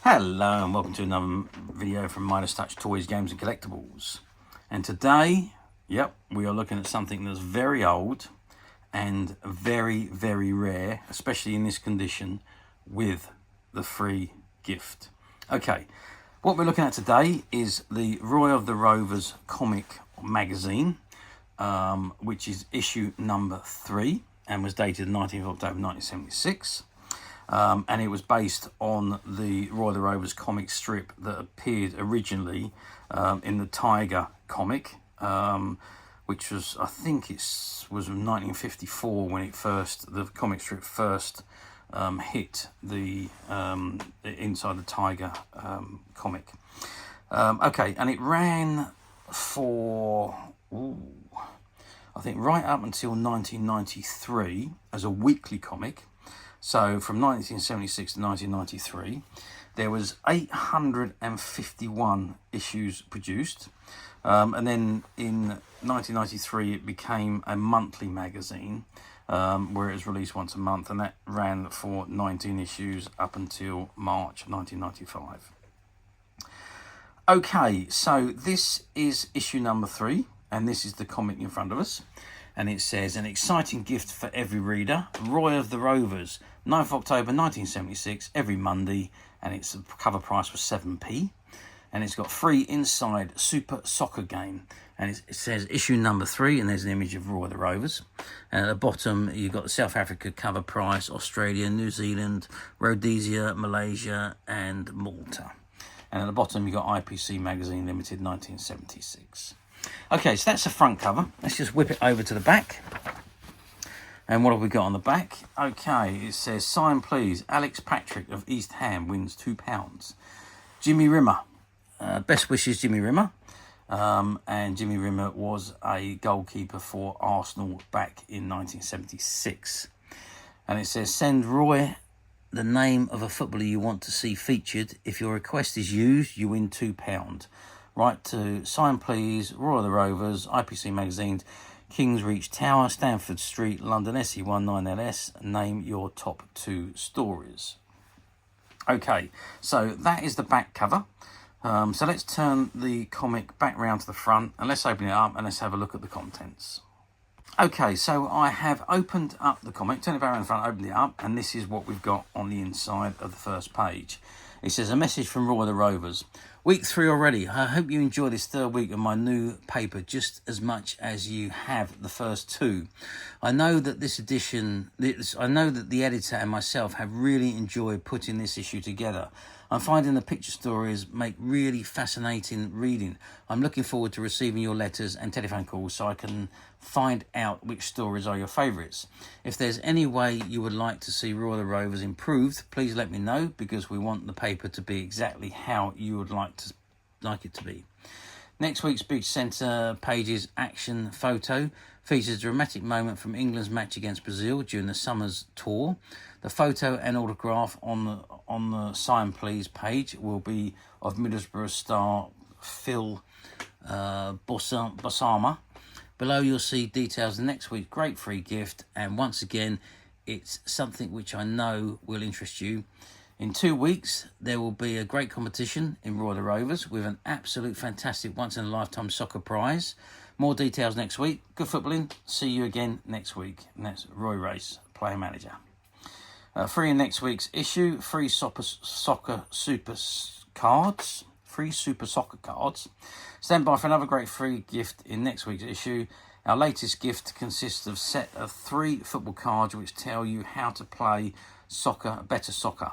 Hello and welcome to another video from Midas Touch Toys, Games and Collectibles. And today, we are looking at something that's very old and very, very rare, especially in this condition, with the free gift. Okay, what we're looking at today is the Roy of the Rovers comic magazine, which is issue number 3 and was dated 19th of October 1976. And it was based on the Roy of the Rovers comic strip that appeared originally in the Tiger comic, which was, I think it was 1954 when the comic strip first hit the inside the Tiger comic. Okay, and it ran for, I think, right up until 1993 as a weekly comic. So from 1976 to 1993, there was 851 issues produced. And then in 1993, it became a monthly magazine where it was released once a month. And that ran for 19 issues up until March 1995. Okay, so this is issue number 3. And this is the comic in front of us. And it says, an exciting gift for every reader, Roy of the Rovers, 9th October 1976, every Monday, and its cover price was 7p. And it's got free inside Super Soccer game. And it says issue number 3, and there's an image of Roy of the Rovers. And at the bottom, you've got the South Africa cover price, Australia, New Zealand, Rhodesia, Malaysia, and Malta. And at the bottom, you've got IPC Magazine Limited, 1976. Okay, so that's the front cover. Let's just whip it over to the back. And what have we got on the back? Okay, it says, sign please, Alex Patrick of East Ham wins £2. Jimmy Rimmer. Best wishes, Jimmy Rimmer. And Jimmy Rimmer was a goalkeeper for Arsenal back in 1976. And it says, send Roy the name of a footballer you want to see featured. If your request is used, you win £2. Write to sign please, Roy of the Rovers, IPC Magazines, Kings Reach Tower, Stamford Street, London, SE19LS. Name your top 2 stories. Okay, so that is the back cover. So let's turn the comic back round to the front and let's open it up and let's have a look at the contents. Okay, so I have opened up the comic, turned it back around the front, opened it up, and this is what we've got on the inside of the first page. It says, a message from Roy of the Rovers. Week 3 already. I hope you enjoy this 3rd week of my new paper just as much as you have the first 2. I know that the editor and myself have really enjoyed putting this issue together. I'm finding the picture stories make really fascinating reading. I'm looking forward to receiving your letters and telephone calls so I can find out which stories are your favourites. If there's any way you would like to see Roy of the Rovers improved, please let me know, because we want the paper to be exactly how you would like it to be. Next week's big centre page's action photo features a dramatic moment from England's match against Brazil during the summer's tour. The photo and autograph on the sign please page will be of Middlesbrough star Phil Bossama. Below you'll see details of next week's great free gift, and once again it's something which I know will interest you. In 2 weeks there will be a great competition in Roy of the Rovers with an absolute fantastic once-in-a-lifetime soccer prize. More details next week. Good footballing. See you again next week. And that's Roy Race, player manager. Free in next week's issue, free Super Soccer cards. Free Super Soccer cards. Stand by for another great free gift in next week's issue. Our latest gift consists of a set of 3 football cards which tell you how to play better soccer.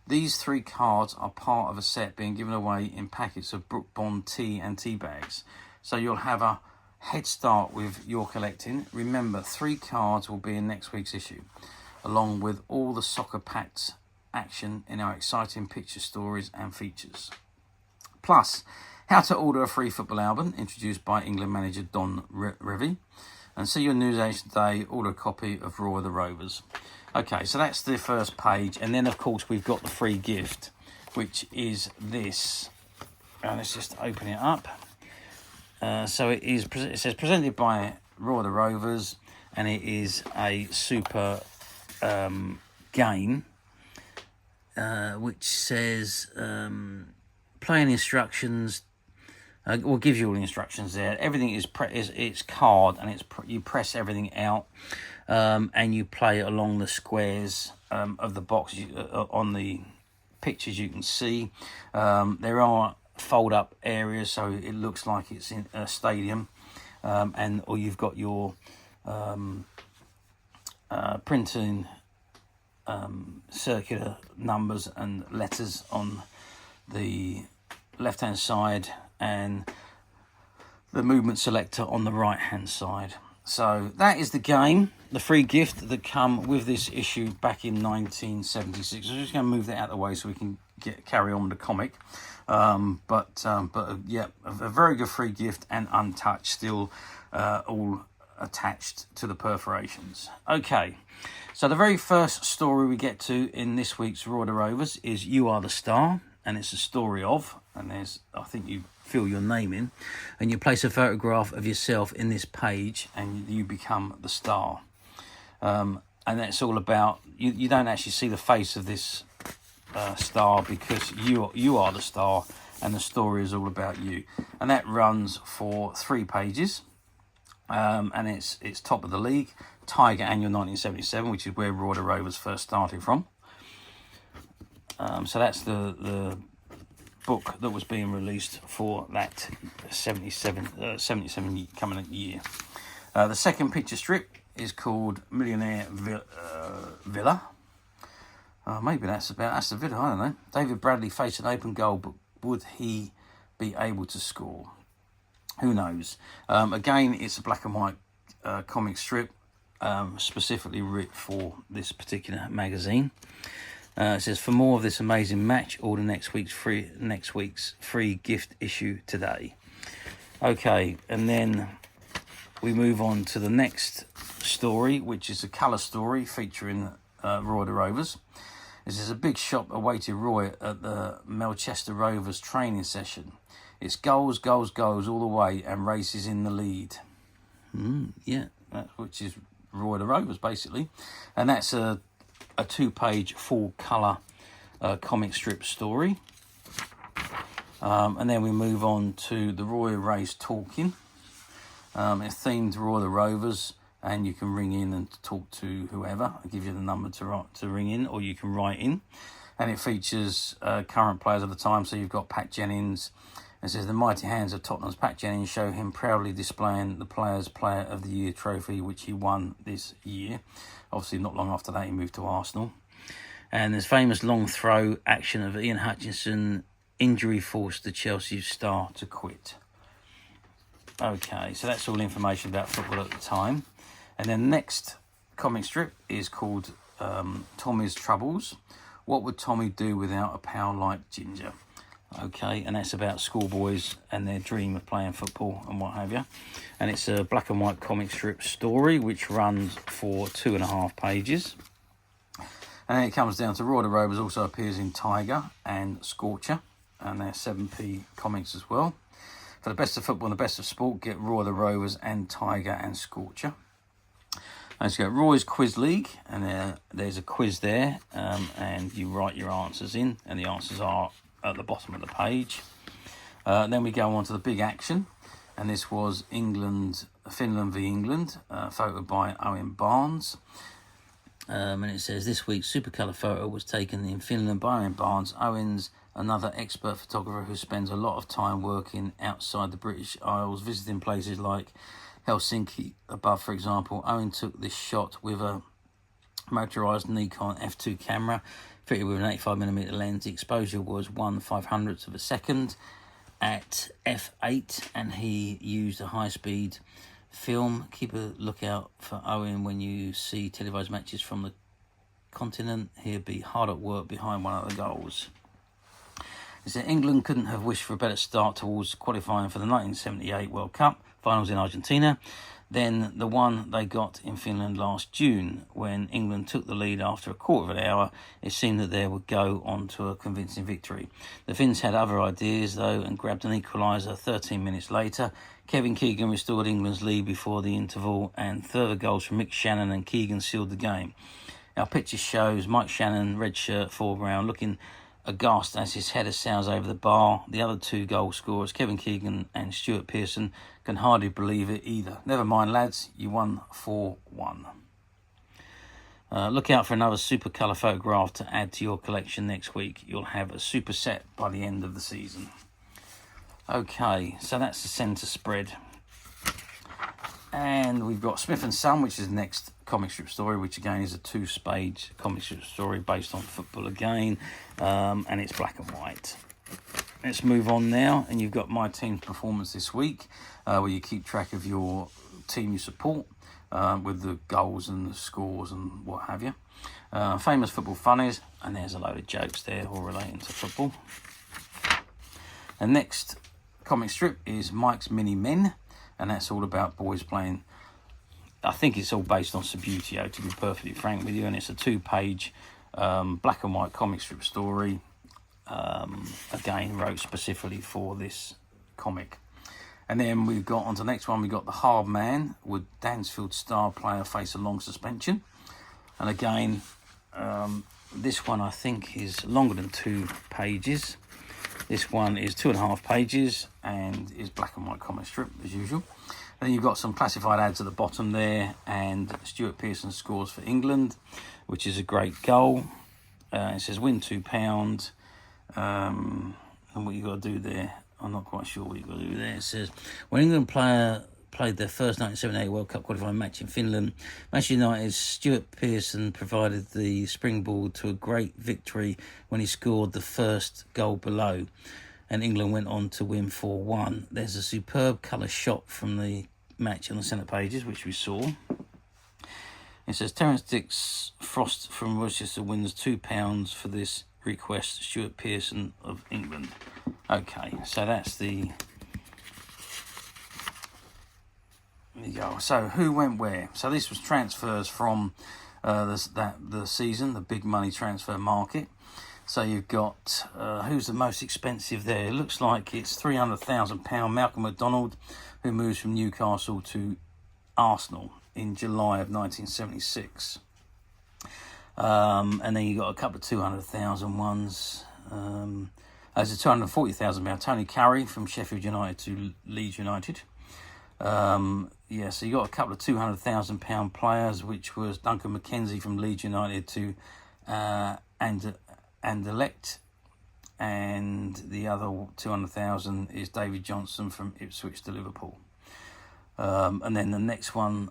These 3 cards are part of a set being given away in packets of Brook Bond tea and tea bags. So you'll have a head start with your collecting. Remember, 3 cards will be in next week's issue, along with all the soccer-packed action in our exciting picture stories and features. Plus, how to order a free football album introduced by England manager Don Revie. And see your newsagent today, order a copy of Roy of the Rovers. Okay, so that's the first page. And then, of course, we've got the free gift, which is this. Let's just open it up. So it says presented by Roy of the Rovers, and it is a super game which says playing instructions. Will give you all the instructions there. Everything is it's card, and you press everything out, and you play along the squares of the box. On the pictures you can see there are fold up areas, so it looks like it's in a stadium, or you've got your printing circular numbers and letters on the left hand side, and the movement selector on the right hand side. So that is the game, the free gift that come with this issue back in 1976. I'm just going to move that out of the way so we can carry on with the comic. Yeah, a very good free gift, and untouched, still all attached to the perforations. Okay, so the very first story we get to in this week's Roy the Rovers is You Are the Star, and it's a story of, and there's, I think you fill your name in, and you place a photograph of yourself in this page, and you become the star. And that's all about, you don't actually see the face of this star, because you are the star, and the story is all about you. And that runs for 3 pages, and it's top of the league, Tiger Annual 1977, which is where Roy the Rovers first started from. So that's the book that was being released for that 77 coming year. The second picture strip is called Millionaire Villa. Maybe that's the Villa, I don't know. David Bradley faced an open goal, but would he be able to score? Who knows? Again, it's a black and white comic strip, specifically written for this particular magazine. It says, for more of this amazing match, order next week's free gift issue today. Okay, and then we move on to the next story, which is a colour story featuring Roy the Rovers. This is a big shock awaited Roy at the Melchester Rovers training session. It's goals, goals, goals all the way, and races in the lead. Which is Roy the Rovers, basically. And that's a 2-page full colour comic strip story. And then we move on to the Roy Race Talking. It's themed Roy the Rovers, and you can ring in and talk to whoever. I'll give you the number to ring in, or you can write in. And it features current players of the time. So you've got Pat Jennings. It says, the mighty hands of Tottenham's Pat Jennings show him proudly displaying the Players' Player of the Year trophy, which he won this year. Obviously, not long after that, he moved to Arsenal. And there's famous long throw action of Ian Hutchinson. Injury forced the Chelsea star to quit. Okay, so that's all information about football at the time. And then the next comic strip is called Tommy's Troubles. What would Tommy do without a pal like Ginger? Okay, and that's about schoolboys and their dream of playing football and what have you. And it's a black and white comic strip story which runs for 2.5 pages. And then it comes down to Roy the Rovers also appears in Tiger and Scorcher, and they're 7p comics as well. For the best of football and the best of sport, get Roy the Rovers and Tiger and Scorcher. Let's go Roy's Quiz League, and there's a quiz there, and you write your answers in, and the answers are at the bottom of the page. Then we go on to the big action, and this was Finland v England, photoed by Owen Barnes. And it says, this week's Supercolour photo was taken in Finland by Owen Barnes. Owen's another expert photographer who spends a lot of time working outside the British Isles, visiting places like Helsinki above, for example. Owen took this shot with a motorised Nikon f2 camera fitted with an 85mm lens. The exposure was 1/500th of a second at f8, and he used a high-speed film. Keep a lookout for Owen when you see televised matches from the continent. He'll be hard at work behind one of the goals. He said England couldn't have wished for a better start towards qualifying for the 1978 World Cup finals in Argentina than the one they got in Finland last June. When England took the lead after a quarter of an hour, it seemed that they would go on to a convincing victory. The Finns had other ideas, though, and grabbed an equaliser 13 minutes later. Kevin Keegan restored England's lead before the interval, and further goals from Mick Shannon and Keegan sealed the game. Our picture shows Mike Shannon, red shirt, foreground, looking aghast as his header sails over the bar. The other two goal scorers, Kevin Keegan and Stuart Pearson, can hardly believe it either. Never mind, lads, you won 4-1. Look out for another super colour photograph to add to your collection next week. You'll have a super set by the end of the season. Okay, so that's the centre spread. And we've got Smith & Son, which is the next comic strip story, which again is a 2-page comic strip story based on football again, and it's black and white. Let's move on now, and you've got my team's performance this week, where you keep track of your team you support, with the goals and the scores and what have you. Famous football funnies, and there's a load of jokes there all relating to football. The next comic strip is Mike's Mini Men, and that's all about boys playing. I think it's all based on Subbuteo, to be perfectly frank with you, and it's a 2-page black and white comic strip story, again wrote specifically for this comic. And then we've got on to the next one. We've got The Hard Man, with Dansfield star player face a long suspension. And again, this one I think is longer than 2 pages. This one is 2.5 pages and is black and white comic strip as usual. Then you've got some classified ads at the bottom there, and Stuart Pearson scores for England, which is a great goal. It says win £2. And what you got to do there, I'm not quite sure what you've got to do there. It says, when England played their first 1978 World Cup qualifying match in Finland, Manchester United's Stuart Pearson provided the springboard to a great victory when he scored the first goal below, and England went on to win 4-1. There's a superb colour shot from the match on the centre pages, which we saw. It says, Terence Dix Frost from Rochester wins £2 for this request, Stuart Pearson of England. Okay, so that's the... There you go. So who went where? So this was transfers from the season, the big money transfer market. So you've got, who's the most expensive there? It looks like it's £300,000, Malcolm McDonald, who moves from Newcastle to Arsenal in July of 1976. And then you've got a couple of 200,000 ones. There's a £240,000, Tony Carey from Sheffield United to Leeds United. So you got a couple of £200,000 players, which was Duncan McKenzie from Leeds United to Anderlecht, and the other 200,000 is David Johnson from Ipswich to Liverpool. And then the next one,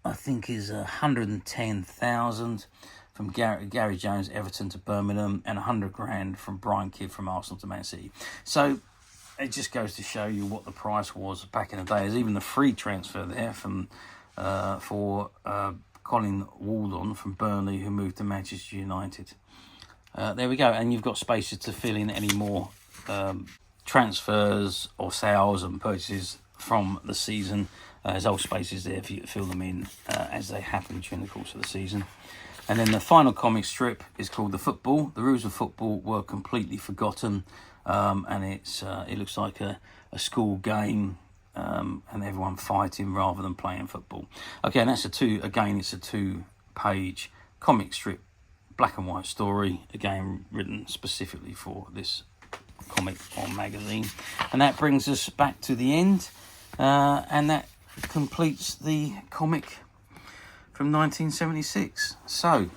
I think, is 110,000 from Gary Jones, Everton to Birmingham, and 100 grand from Brian Kidd from Arsenal to Man City. So it just goes to show you what the price was back in the day. There's even the free transfer there from for Colin Waldon from Burnley, who moved to Manchester United. There we go, and you've got spaces to fill in any more transfers or sales and purchases from the season. There's old spaces there for you to fill them in as they happen during the course of the season. And then the final comic strip is called The Football. The rules of football were completely forgotten, and it looks like a school game, and everyone fighting rather than playing football. Okay, and that's it's a 2-page comic strip, black and white story, again written specifically for this comic or magazine. And that brings us back to the end, and that completes the comic from 1976. So,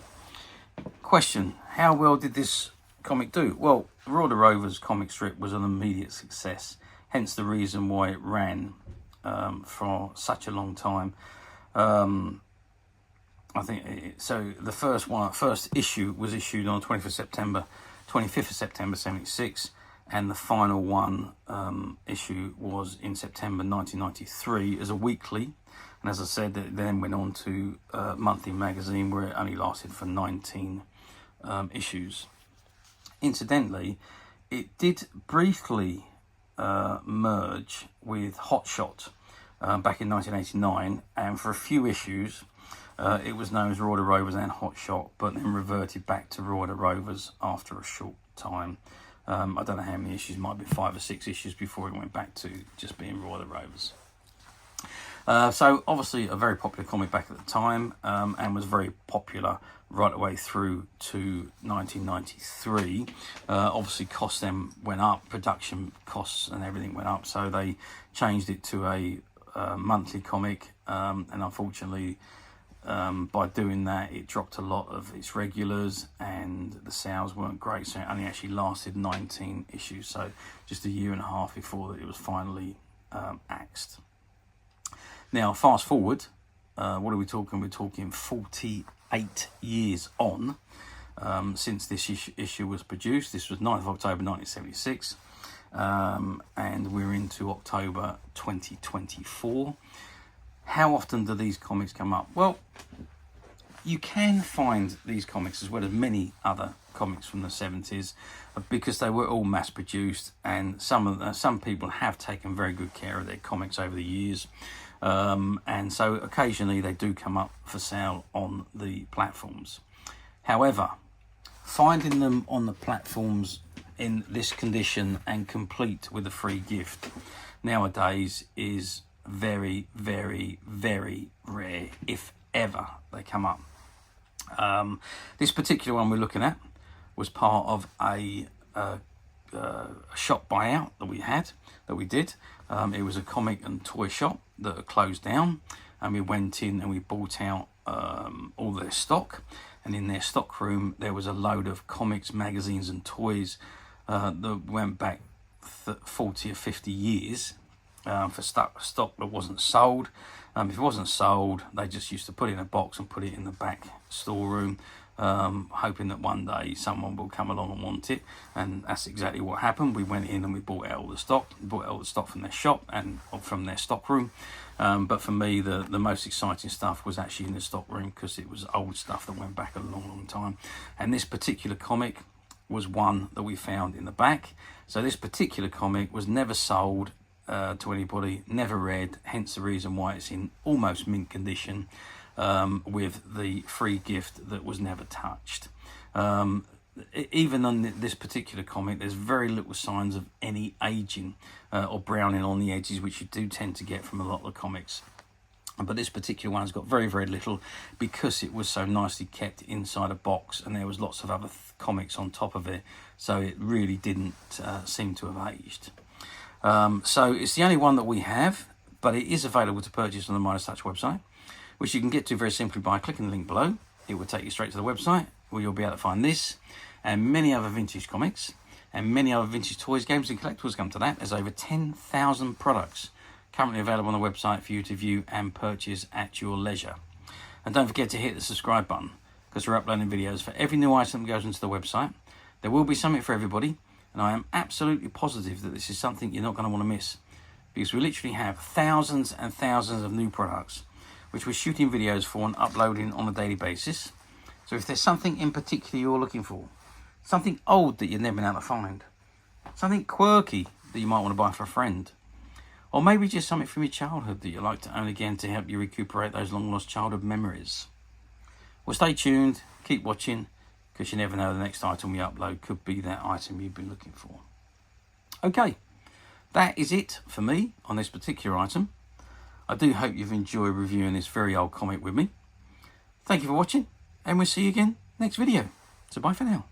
question, how well did this comic do? Well, the Rovers comic strip was an immediate success, hence the reason why it ran for such a long time. I think so. The first issue was issued on 25th of September 76, and the final one issue was in September 1993 as a weekly. And as I said, it then went on to monthly magazine, where it only lasted for 19 issues. Incidentally, it did briefly merge with Hot Shot back in 1989, and for a few issues it was known as Royal Rovers and Hot Shot, but then reverted back to Royal Rovers after a short time. I don't know how many issues, might be 5 or 6 issues before it went back to just being Royal Rovers. So obviously a very popular comic back at the time, and was very popular right away through to 1993. Obviously costs then went up, production costs and everything went up, so they changed it to a monthly comic, and unfortunately by doing that it dropped a lot of its regulars and the sales weren't great, so it only actually lasted 19 issues, so just a year and a half before it was finally axed. Now fast forward, what are we talking? We're talking 48 years on since this issue was produced. This was 9th of October 1976, and we're into October 2024. How often do these comics come up? Well, you can find these comics as well as many other comics from the 70s because they were all mass produced, and some people have taken very good care of their comics over the years, and so occasionally they do come up for sale on the platforms. However, finding them on the platforms in this condition and complete with a free gift nowadays is very, very, very rare, if ever they come up. This particular one we're looking at was part of a shop buyout that we did. It was a comic and toy shop that had closed down, and we went in and we bought out all their stock, and in their stock room there was a load of comics, magazines and toys that went back 40 or 50 years for stock that wasn't sold. If it wasn't sold, they just used to put it in a box and put it in the back storeroom, hoping that one day someone will come along and want it, and that's exactly what happened. We went in and we bought out all the stock, from their shop and from their stock room. But for me, the most exciting stuff was actually in the stock room because it was old stuff that went back a long, long time. And this particular comic was one that we found in the back. So this particular comic was never sold to anybody, never read, hence the reason why it's in almost mint condition, with the free gift that was never touched. Even on this particular comic, there's very little signs of any aging or browning on the edges, which you do tend to get from a lot of the comics. But this particular one's got very, very little because it was so nicely kept inside a box, and there was lots of other comics on top of it, so it really didn't seem to have aged. So it's the only one that we have, but it is available to purchase on the Midas Touch website, which you can get to very simply by clicking the link below. It will take you straight to the website where you'll be able to find this and many other vintage comics and many other vintage toys, games and collectibles. Come to that. There's over 10,000 products currently available on the website for you to view and purchase at your leisure. And don't forget to hit the subscribe button because we're uploading videos for every new item that goes into the website. There will be something for everybody, and I am absolutely positive that this is something you're not going to want to miss, because we literally have thousands and thousands of new products which we're shooting videos for and uploading on a daily basis. So if there's something in particular you're looking for, something old that you've never been able to find, something quirky that you might want to buy for a friend, or maybe just something from your childhood that you like to own again to help you recuperate those long lost childhood memories, well, stay tuned, keep watching, because you never know, the next item we upload could be that item you've been looking for. Okay, that is it for me on this particular item. I do hope you've enjoyed reviewing this very old comic with me. Thank you for watching, and we'll see you again next video. So bye for now.